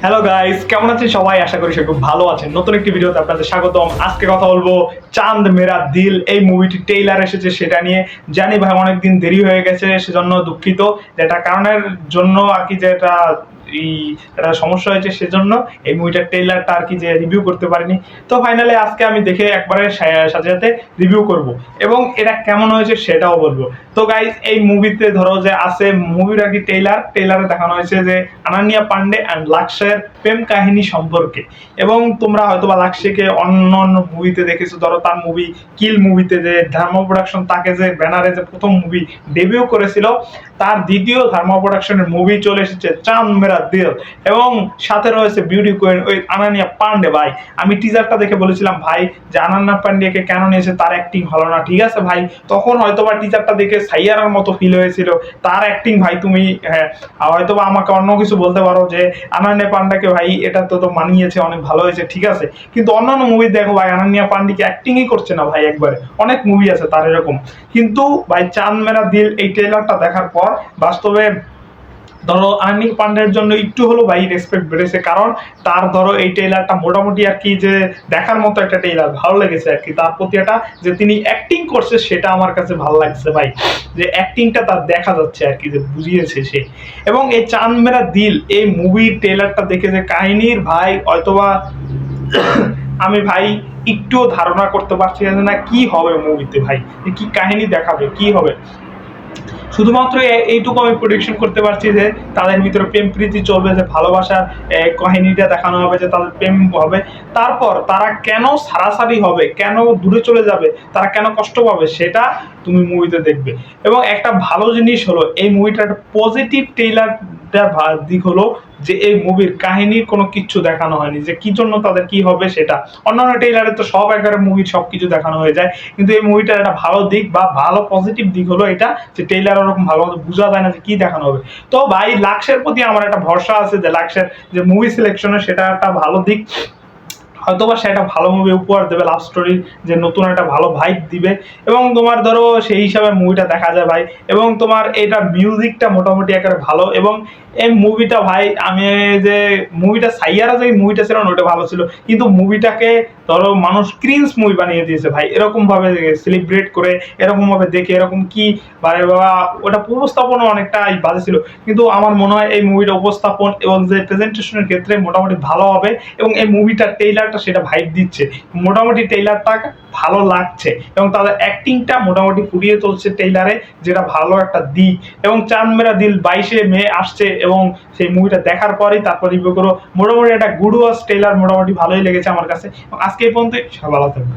Hello guys, কেমন আছেন সবাই? আশা করি সবাই খুব ভালো আছেন। নতুন একটি ভিডিওতে আপনাদের স্বাগতম। আজকে কথা বলবো চাঁদ মেরা দিল, এই মুভিটি ট্রেইলার এসেছে সেটা নিয়ে। জানি ভাই অনেকদিন দেরি হয়ে গেছে, সেজন্য দুঃখিত। যেটা কারণের জন্য আর কি, যেটা এই একটা সমস্যা হয়েছে, সেজন্য এই মুভিটার ট্রেইলারটা আর কি যে রিভিউ করতে পারিনি। তো ফাইনালি আজকে আমি দেখে একবারে সাথে সাথে রিভিউ করব এবং এটা কেমন হয়েছে সেটাও বলবো। তো গাইস, এই মুভিতে ধরো যে আছে মুভির আর কি ট্রেইলারে দেখানো হয়েছে যে আনান্যা পান্ডে অ্যান্ড লাক্সের প্রেম কাহিনী সম্পর্কে। এবং তোমরা হয়তো বা লাক্সেকে অন্য অন্য মুভিতে দেখেছো, ধরো তার মুভি কিল মুভিতে যে ধর্মা প্রোডাকশন তাকে যে ব্যানারে যে প্রথম মুভি ডেবিউ করেছিল, তার দ্বিতীয় ধর্মা প্রোডাকশনের মুভি চলে এসেছে চাঁদ মেরা দিল, এবং সাথে রয়েছে বিউটি কুইন ওই আনান্যা পান্ডে। ভাই আমি টিজারটা দেখে বলেছিলাম ভাই যে আনান্যা পান্ডেকে কেন নিয়েছে, তার অ্যাক্টিং ভালো না। ঠিক আছে ভাই, তখন হয়তো বা টিজারটা দেখে সাইয়ারার মতো ফিল হয়েছিল তার অ্যাক্টিং। ভাই তুমি হ্যাঁ হয়তো বা আমাকে অন্য কিছু বলতে পারো যে আনান্যা পান্ডাকে ভাই এটা তো মানিয়েছে, অনেক ভালো হয়েছে, ঠিক আছে। কিন্তু অন্যান্য মুভি দেখো ভাই, আনান্যা পান্ডেকে অ্যাক্টিংই করছে না ভাই একবারে। অনেক মুভি আছে তার এরকম। কিন্তু ভাই চাঁদ মেরা দিল এই ট্রেলারটা দেখার পর বাস্তবে ধরো আনিক পান্ডের জন্য একটু হলো ভাই রেসপেক্ট বেড়েছে, কারণ তার ধরো এই ট্রেলারটা মোটামুটি আর কি যে দেখার মতো একটা ট্রেলার, ভালো লেগেছে আর কি। তার প্রতি একটা যে তিনি অ্যাক্টিং করছে সেটা আমার কাছে ভালো লাগছে ভাই, যে অ্যাক্টিংটা তার দেখা যাচ্ছে আর কি, যে বুঝিয়েছে সে। এবং এই চাঁদ মেরা দিল এই মুভির ট্রেলারটা দেখে যে কাহিনীর ভাই হয়তোবা আমি ভাই একটুও ধারণা করতে পারছি না কি হবে মুভিতে, ভাই কি কাহিনী দেখাবে, কি হবে। শুধুমাত্র এইটুকু আমি প্রেডিকশন করতে পারছি যে তাদের ভিতরে প্রেম প্রীতি চলবে, যে ভালোবাসার কাহিনীটা দেখানো হবে, যে তাদের প্রেম হবে। তারপর তারা কেন সারাসারি হবে, কেন দূরে চলে যাবে, তারা কেন কষ্ট পাবে, সেটা তুমি মুভিতে দেখবে। এবং একটা ভালো জিনিস হলো এই মুভিটার পজিটিভ ট্রেইলারটা দিক হলো যে এই মুভির কাহিনীর কোনো কিচ্ছু দেখানো হয়নি, যে কি জন্য তাদের কি হবে সেটা। অন্যান্য ট্রেইলারে তো সব একবারে মুভির সবকিছু দেখানো হয়ে যায়, কিন্তু এই মুভিটার একটা ভালো দিক বা ভালো পজিটিভ দিক হলো এটা, যে ট্রেইলার ওরকম ভালোভাবে বোঝা যায় না যে কি দেখানো হবে। তো ভাই লাক্সের প্রতি আমার একটা ভরসা আছে যে লাক্সের যে মুভি সিলেকশনে সেটা একটা ভালো দিক। হয়তোবা সে একটা ভালো মুভি উপহার দেবে, লাভ স্টোরির যে নতুন একটা ভালো ভাইব দিবে। এবং তোমার ধরো সেই হিসাবে মুভিটা দেখা যায় ভাই। এবং তোমার এটা মিউজিকটা মোটামুটি একেবারে ভালো। এবং এই মুভিটা ভাই আমি যে মুভিটা সাইয়ারা যে মুভিটা ছিল না ওটা ভালো ছিল, কিন্তু মুভিটাকে ধরো মানুষ ক্রিন্স মুভি বানিয়ে দিয়েছে ভাই, এরকম ভাবে সেলিব্রেট করে, এরকম ভাবে দেখে এরকম কি ভাই বাবা। ওটা উপস্থাপনও অনেকটা বাজে ছিল, কিন্তু আমার মনে হয় এই মুভিটা উপস্থাপন এবং যে প্রেজেন্টেশনের ক্ষেত্রে মোটামুটি ভালো হবে। এবং এই মুভিটার ট্রেইলারটা সেটা ভাইব দিচ্ছে, মোটামুটি ট্রেইলারটা ভালো লাগছে। এবং তাদের অ্যাক্টিংটা মোটামুটি ফুটিয়ে তুলছে ট্রেইলারে, যেটা ভালো একটা দিক। এবং চাঁদ মেরা দিল 22শে মে আসছে, এবং সেই মুভিটা দেখার পরেই তারপর রিভিউ করো। মোটামুটি একটা গুড ওয়াচ ট্রেইলার, মোটামুটি ভালোই লেগেছে আমার কাছে। আজকে এই পর্যন্ত, সবাই ভালো থাকবে।